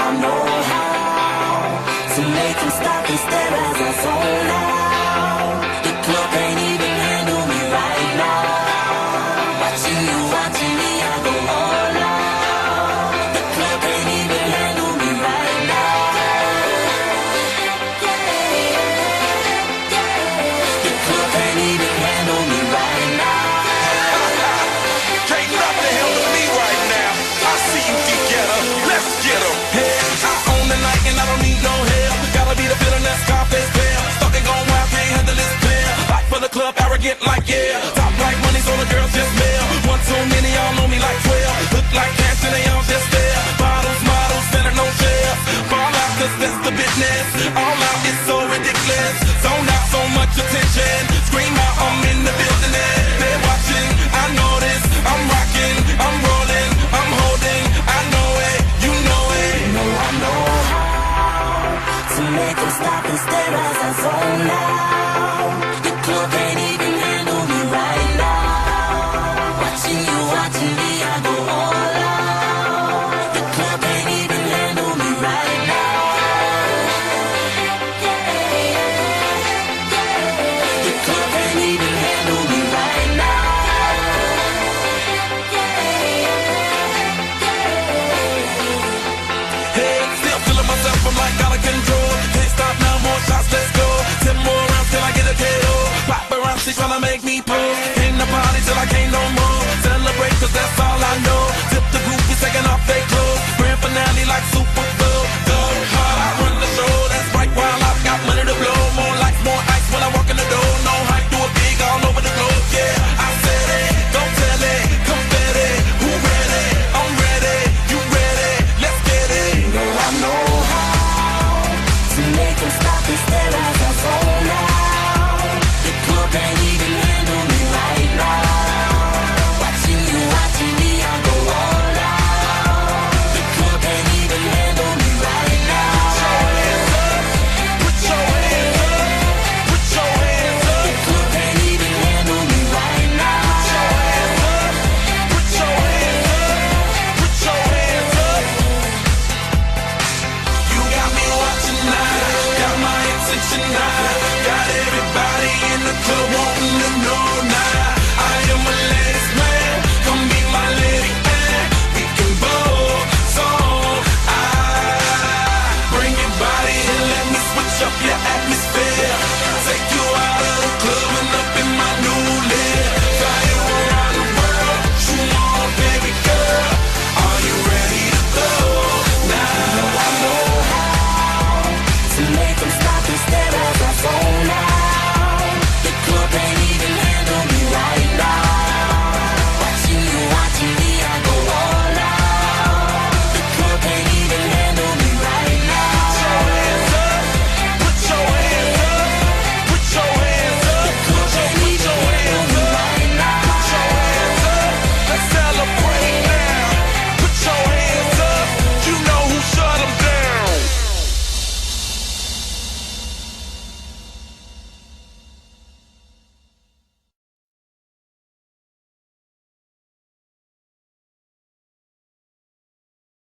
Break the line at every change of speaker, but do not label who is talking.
I know how to make them stop and stare as I zone out. The club can't even handle me right now. Watching you, watching me, I go all out. The club can't even handle me right now. Yeah, yeah. The club can't even handle me right now.
Can't nothing handle me right now. I see you together, let's get 'em. Hey, I own the night and I don't need no help. Gotta be the feeling that Scarface feel. Stuck and gone wild, can't handle this pill. Hot for the club, arrogant like yeah. Top like money, so the girls just mail. One too many, y'all know me like 12. Look like cash and they all just there. Bottles, models, center no shares. Fall out, cause that's the business. All out is so ridiculous. Zone out, so much attention. Scream out, I'm in the building. They're watching, I know this. I'm rocking, I'm rolling, I'm holding. I know it, you know it.
You know I know how to make them stop and stare as I zone out. The club can't even handle me right now. Watching you, watching me, I go all out. The club can't even handle me right now. Yeah, yeah. The club can't even handle me right now.
Hey, still feeling myself, I'm like out of control. Can't stop now, more shots, let's go. 10 more rounds till I get a KO. Paparazzi tryna make me pose. Came to party till I can't no more. Celebrate cause that's all I know. Tip the groupies taking off their clothes. Grand finale like Super Bowl. Go hard, I run the show. That's right, while I've got money to blow. More lights, more ice when I walk in the door. No hype, do it big all over the globe. Yeah, I said it, don't tell it. Confetti, who ready? I'm ready, you ready? Let's get it.
You know I know how to make them stop and stare as I zone out. The club can't even handle me right now. Watching you, watching me, I go all out. The club can't even handle me right now.
Put your hands up, put your hands up.
The club can't even handle me right now.
Put your hands up, put your hands up. You got me watching now, got my attention now. Got everybody in the club